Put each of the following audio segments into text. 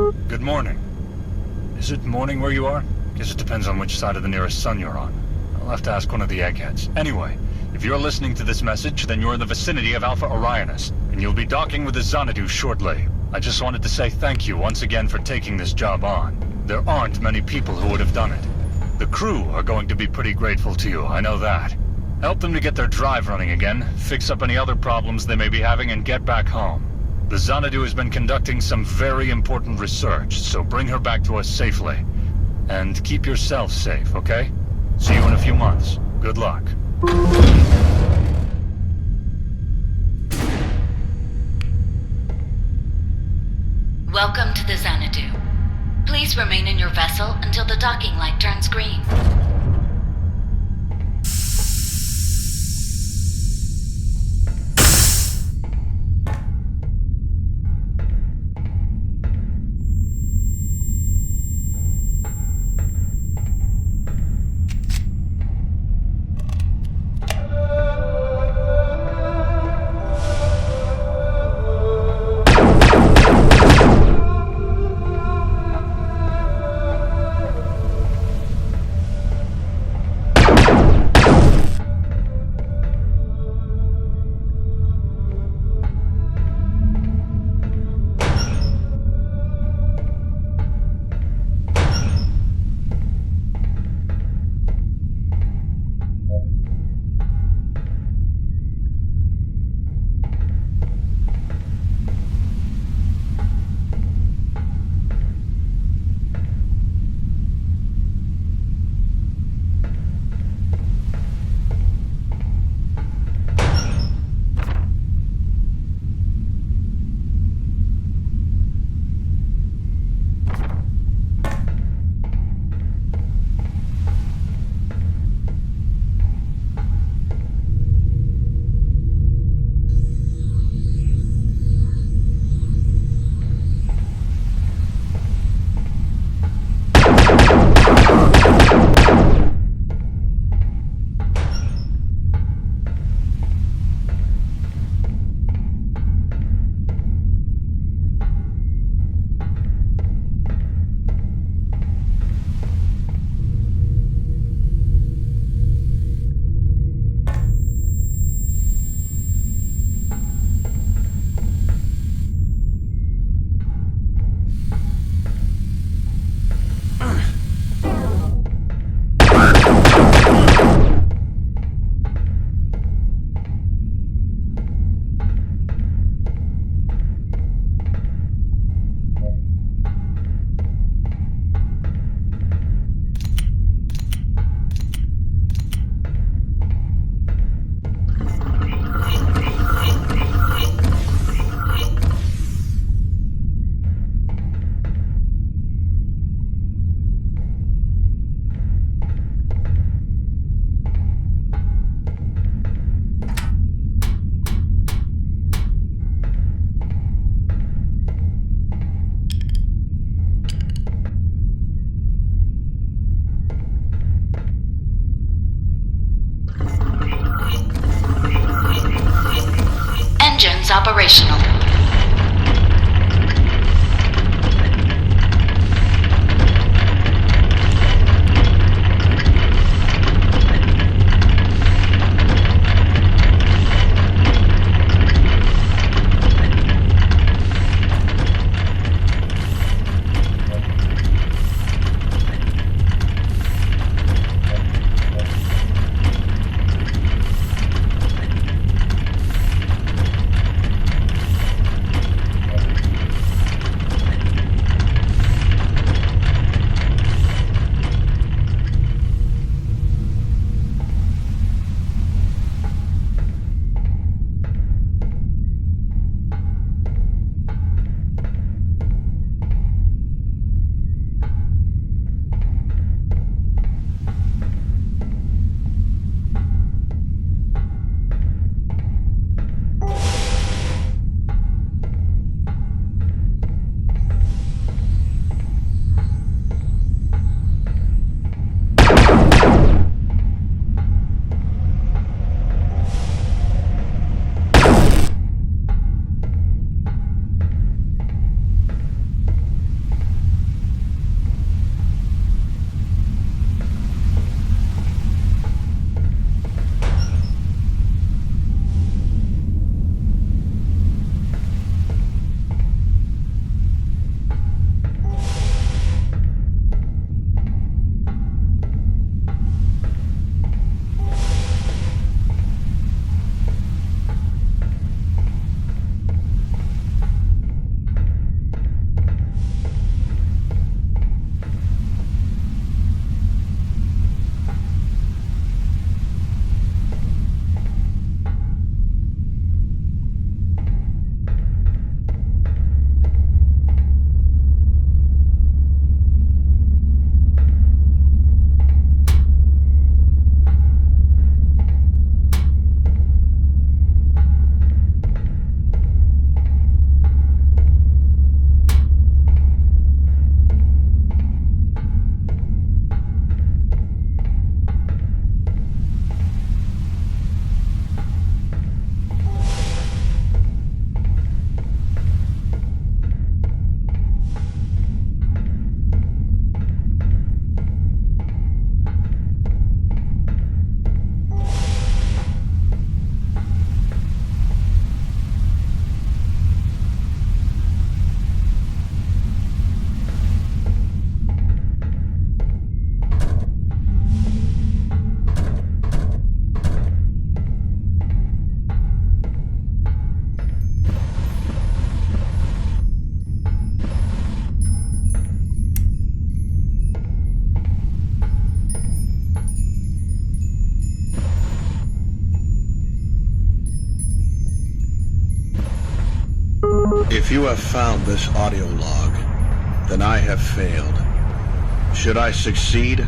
Good morning. Is it morning where you are? Guess it depends on which side of the nearest sun you're on. I'll have to ask one of the eggheads. Anyway, if you're listening to this message, then you're in the vicinity of Alpha Orionis, and you'll be docking with the Xanadu shortly. I just wanted to say thank you once again for taking this job on. There aren't many people who would have done it. The crew are going to be pretty grateful to you, I know that. Help them to get their drive running again, fix up any other problems they may be having, and get back home. The Xanadu has been conducting some very important research, so bring her back to us safely. And keep yourself safe, okay? See you in a few months. Good luck. Welcome to the Xanadu. Please remain in your vessel until the docking light turns green. Engines operational. If you have found this audio log, then I have failed. Should I succeed,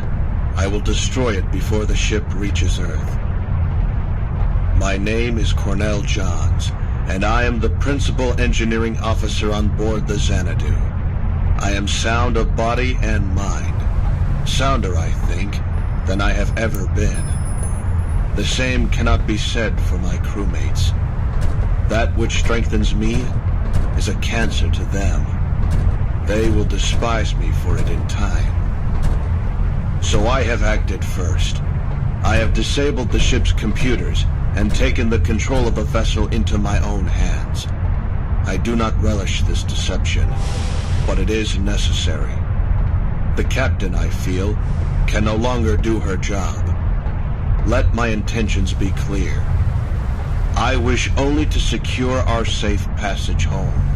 I will destroy it before the ship reaches Earth. My name is Cornell Johns, and I am the principal engineering officer on board the Xanadu. I am sound of body and mind. Sounder, I think, than I have ever been. The same cannot be said for my crewmates. That which strengthens me is a cancer to them. They will despise me for it in time. So I have acted first. I have disabled the ship's computers and taken the control of the vessel into my own hands. I do not relish this deception, but it is necessary. The captain, I feel, can no longer do her job. Let my intentions be clear. I wish only to secure our safe passage home.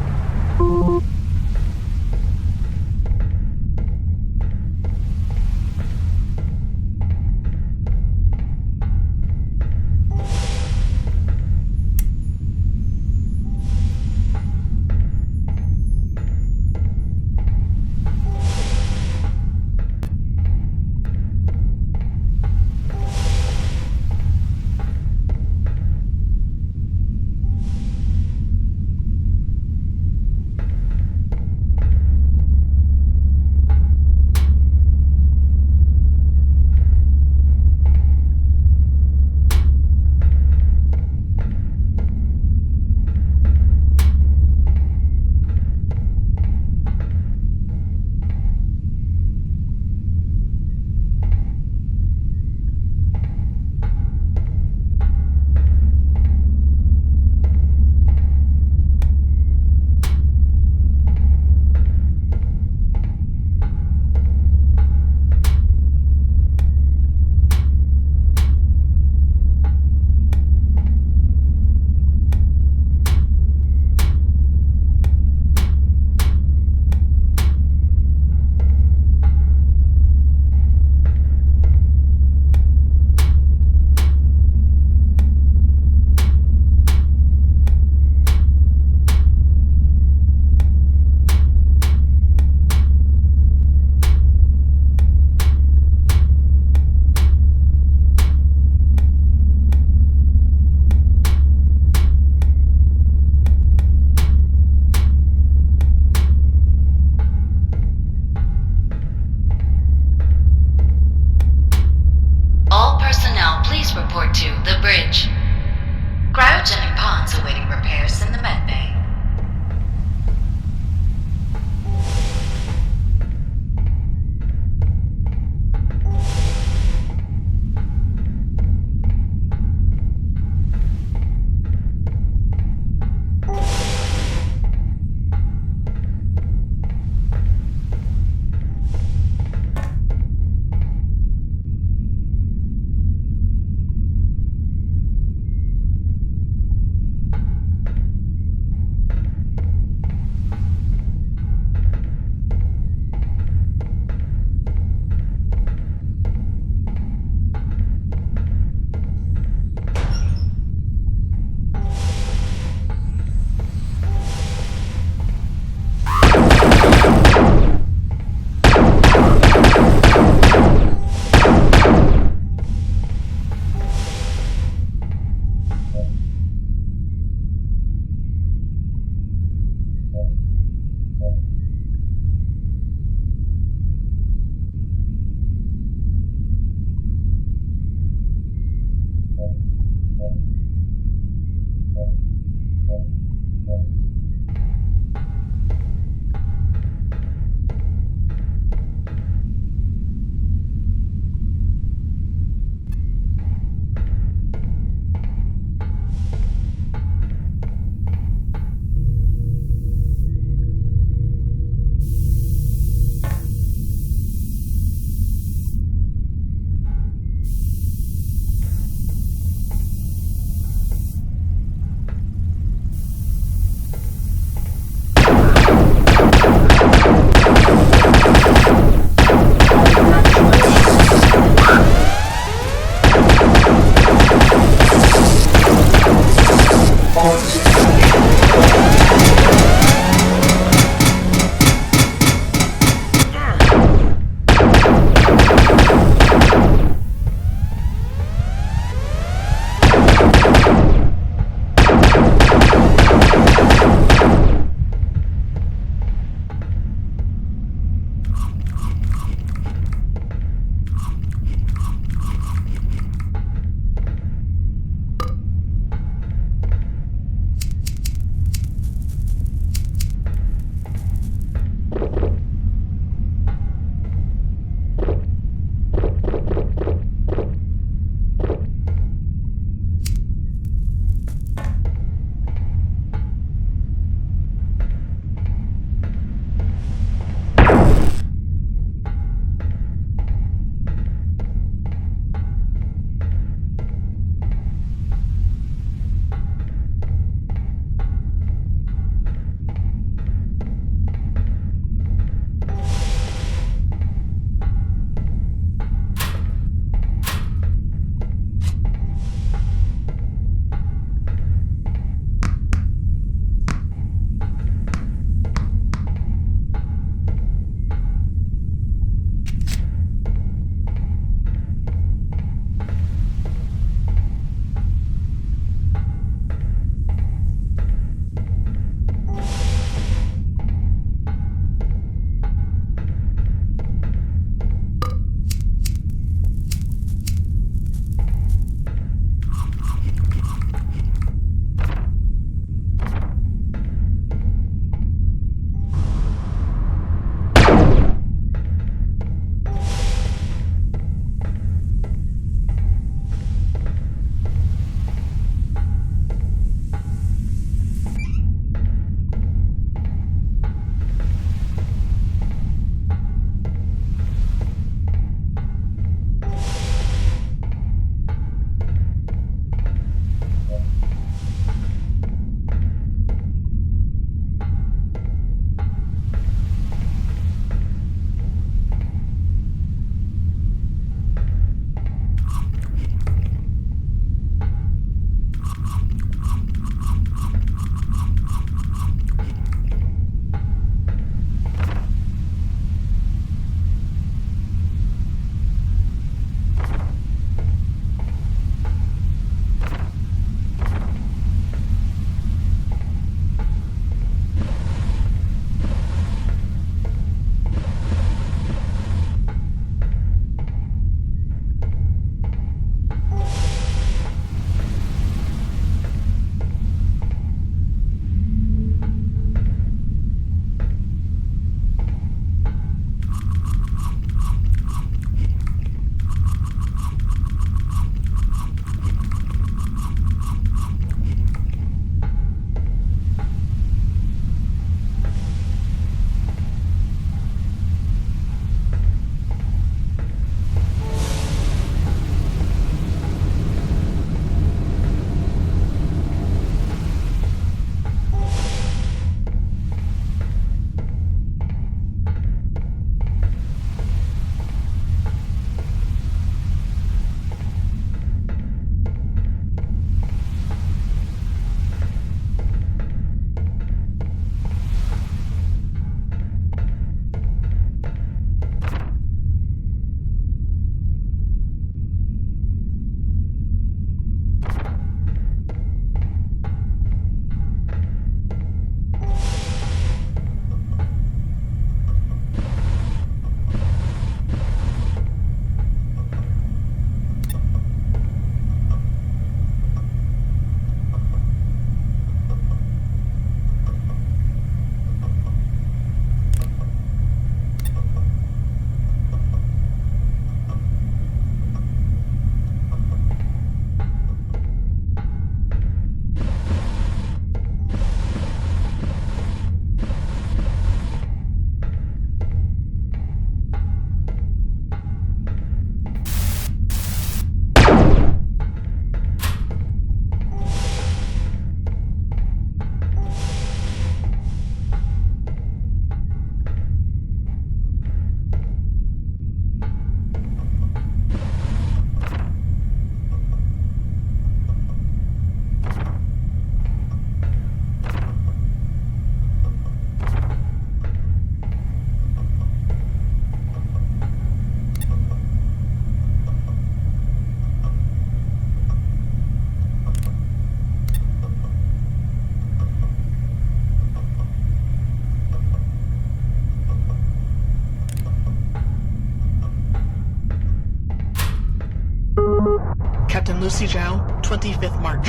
Lucy Zhao, 25th March.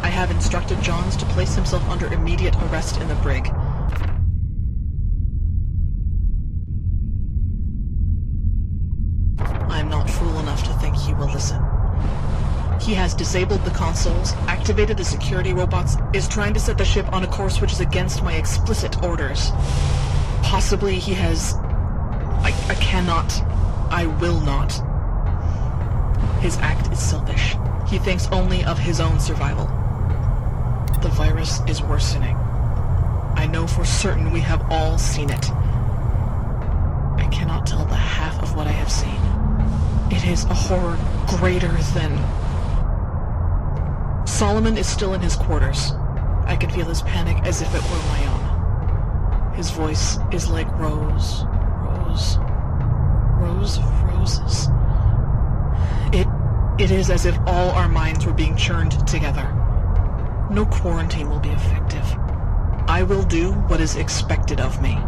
I have instructed Johns to place himself under immediate arrest in the brig. I am not fool enough to think he will listen. He has disabled the consoles, activated the security robots, is trying to set the ship on a course which is against my explicit orders. Possibly he has... I cannot. I will not. His act is selfish. He thinks only of his own survival. The virus is worsening. I know for certain we have all seen it. I cannot tell the half of what I have seen. It is a horror greater than... Solomon is still in his quarters. I can feel his panic as if it were my own. His voice is like rose of roses. It is as if all our minds were being churned together. No quarantine will be effective. I will do what is expected of me.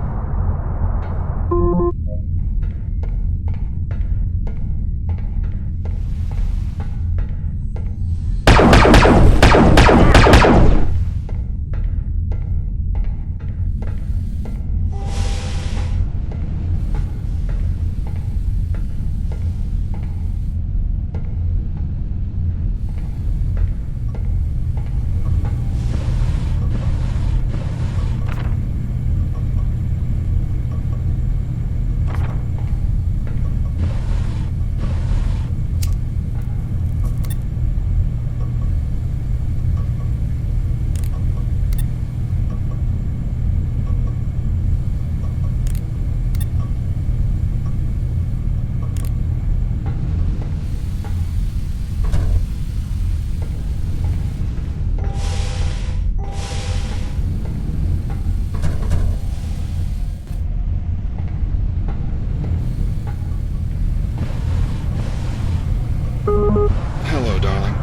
Hello, darling.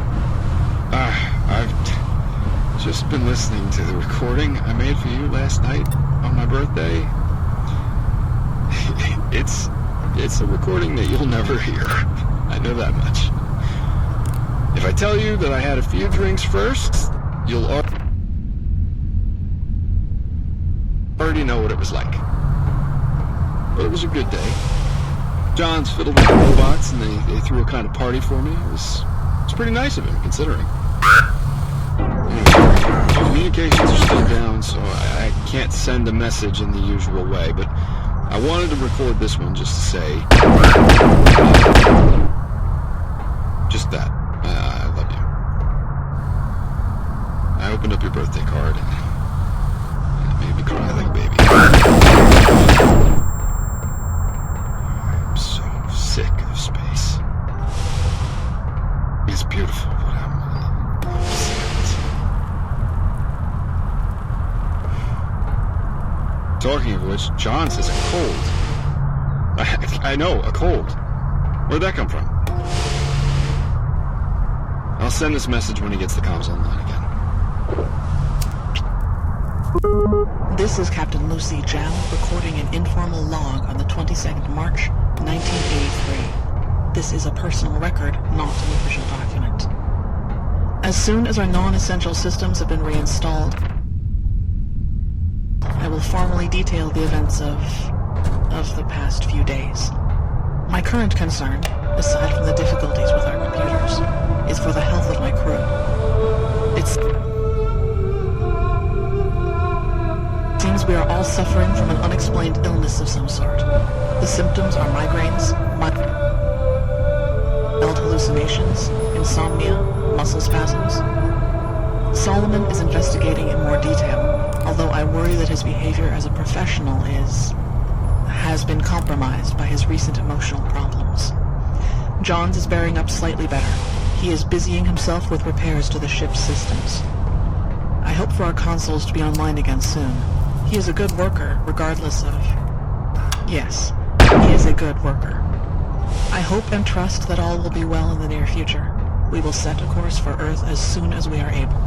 I've just been listening to the recording I made for you last night on my birthday. It's a recording that you'll never hear. I know that much. If I tell you that I had a few drinks first, you'll already know what it was like. But it was a good day. John's fiddled with the robots, and they threw a kind of party for me. It was pretty nice of him, considering. Anyway, communications are still down, so I can't send a message in the usual way, but I wanted to record this one just to say... just that. I love you. I opened up your birthday card, and it made me cry like a baby. Sick of space. It's beautiful, but I'm sick of it. Talking of which, John says a cold. I know, a cold. Where'd that come from? I'll send this message when he gets the comms online again. This is Captain Lucy Zhao recording an informal log on the 22nd March, 1983. This is a personal record, not an official document. As soon as our non-essential systems have been reinstalled, I will formally detail the events of the past few days. My current concern, aside from the difficulties with our computers, is for the health of my crew. It seems we are all suffering from an unexplained illness of some sort. The symptoms are migraines, mild hallucinations, insomnia, muscle spasms. Solomon is investigating in more detail, although I worry that his behavior as a professional has been compromised by his recent emotional problems. Johns is bearing up slightly better. He is busying himself with repairs to the ship's systems. I hope for our consoles to be online again soon. He is a good worker, regardless of... Yes, he is a good worker. I hope and trust that all will be well in the near future. We will set a course for Earth as soon as we are able.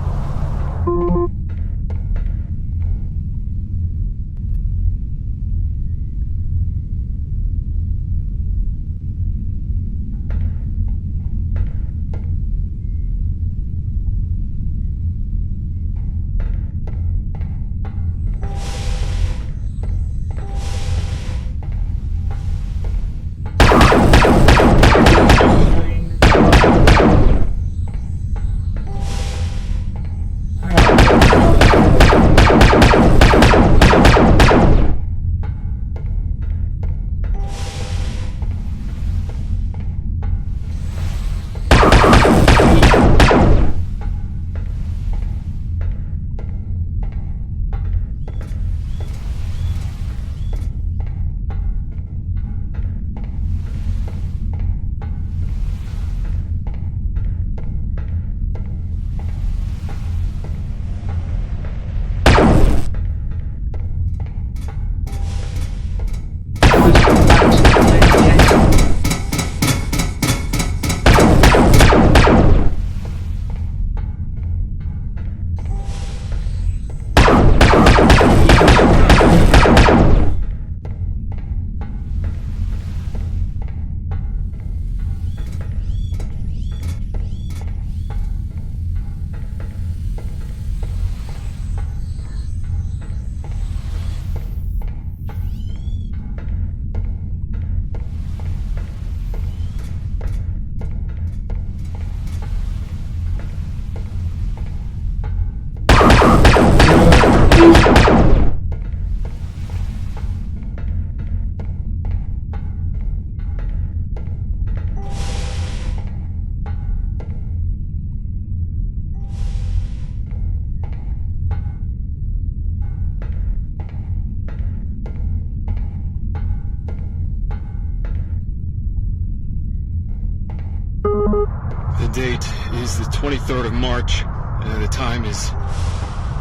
date is the 23rd of March, and the time is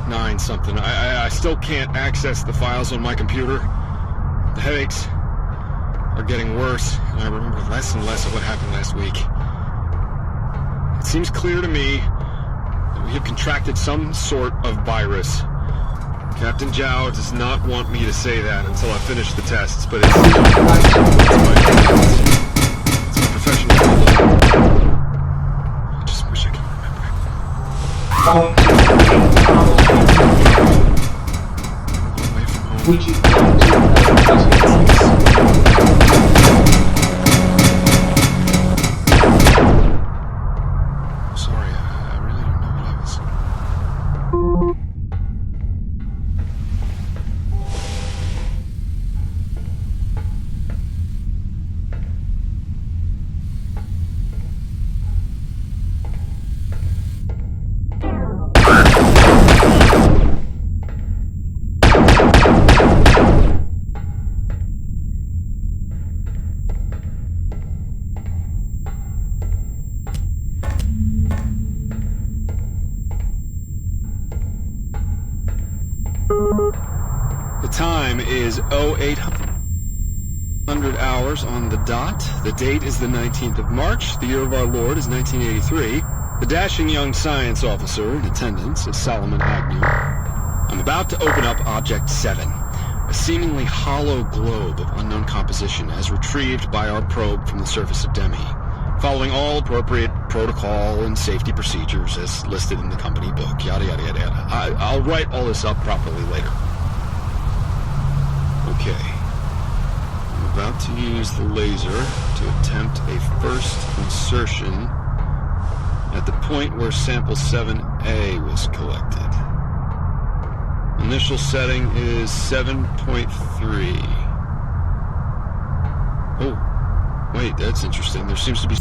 9 something. I still can't access the files on my computer. The headaches are getting worse, and I remember less and less of what happened last week. It seems clear to me that we have contracted some sort of virus. Captain Zhao does not want me to say that until I finish the tests, but it's my professional outlook. I just wish I could remember. Away from home. Would you like Sorry, I really don't know what I was... The time is 0800 hours on the dot. The date is the 19th of March. The year of our Lord is 1983. The dashing young science officer in attendance is Solomon Agnew. I'm about to open up Object 7, a seemingly hollow globe of unknown composition as retrieved by our probe from the surface of Demi, following all appropriate protocol and safety procedures as listed in the company book, yada yada yada yada. I'll write all this up properly later. Okay. I'm about to use the laser to attempt a first insertion at the point where sample 7A was collected. Initial setting is 7.3. Oh, wait, that's interesting. There seems to be...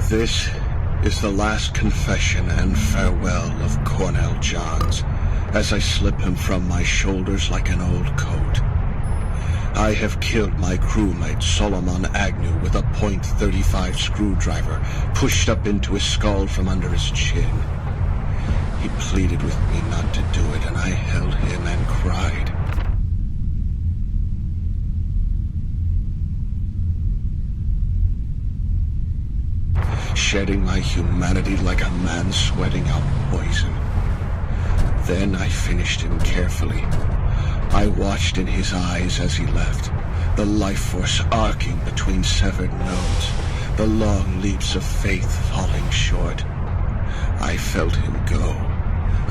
This is the last confession and farewell of Cornell Johns, as I slip him from my shoulders like an old coat. I have killed my crewmate Solomon Agnew with a .35 screwdriver pushed up into his skull from under his chin. He pleaded with me not to do it, and I held him and cried. Shedding my humanity like a man sweating out poison. Then I finished him carefully. I watched in his eyes as he left, the life force arcing between severed nodes, the long leaps of faith falling short. I felt him go.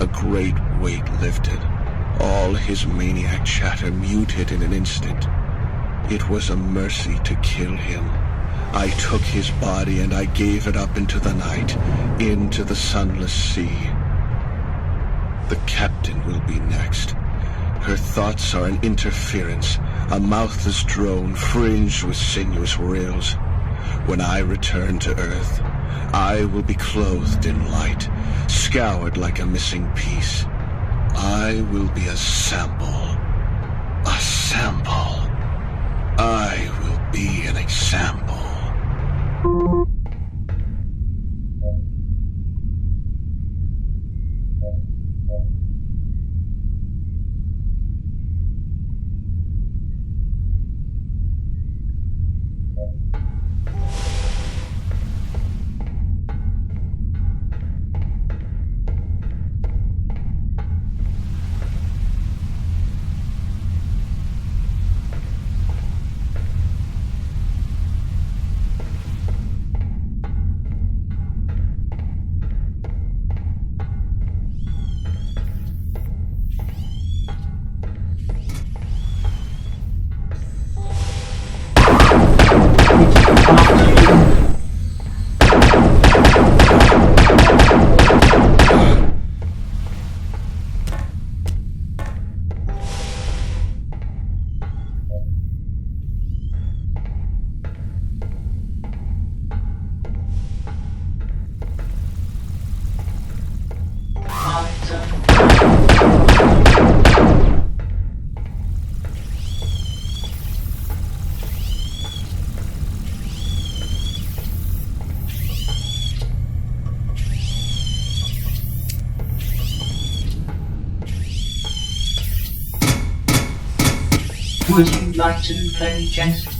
A great weight lifted. All his maniac chatter muted in an instant. It was a mercy to kill him. I took his body and I gave it up into the night, into the sunless sea. The captain will be next. Her thoughts are an interference, a mouthless drone fringed with sinuous rills. When I return to Earth, I will be clothed in light, scoured like a missing piece. I will be a sample. A sample. I will be an example. light and very gentle.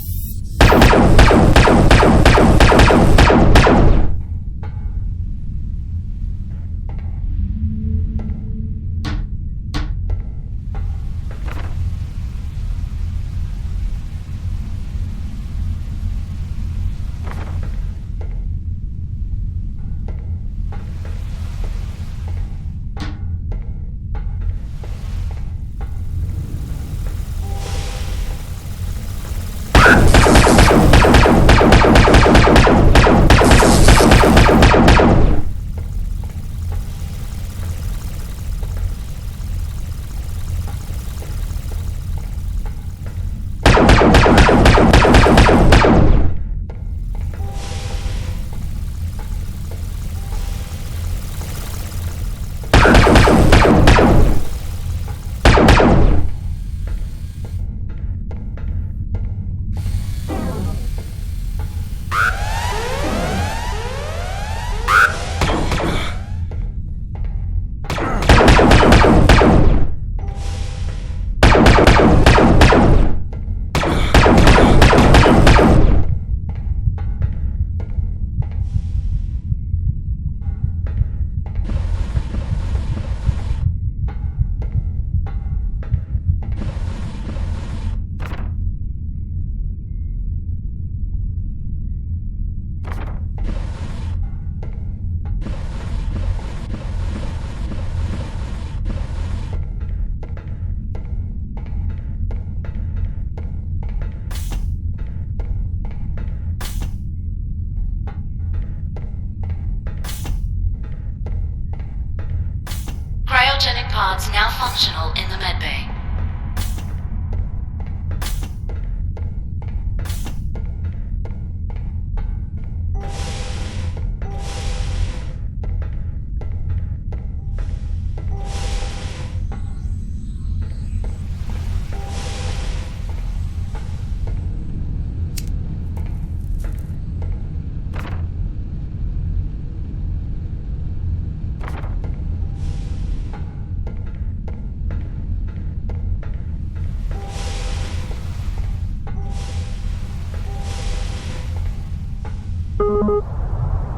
Cryogenic pods now functional in the medbay.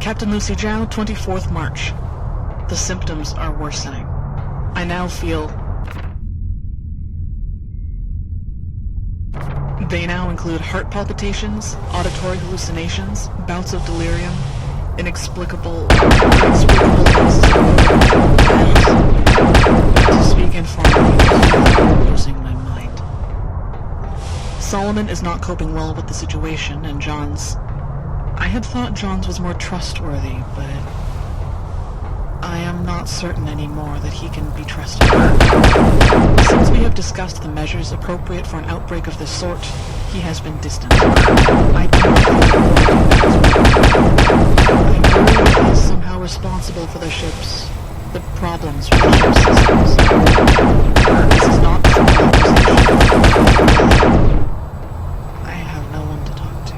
Captain Lucy Zhao, 24th March. The symptoms are worsening. I now feel... They now include heart palpitations, auditory hallucinations, bouts of delirium, inexplicable losses of motor, and, to speak informally, losing my mind. Solomon is not coping well with the situation, and Johns... I had thought Johns was more trustworthy, but I am not certain anymore that he can be trusted. Since we have discussed the measures appropriate for an outbreak of this sort, he has been distant. I do not think he is somehow responsible for the problems with the ship's systems. This is not some accusation. I have no one to talk to.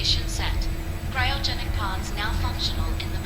Ignition set. Cryogenic pods now functional in the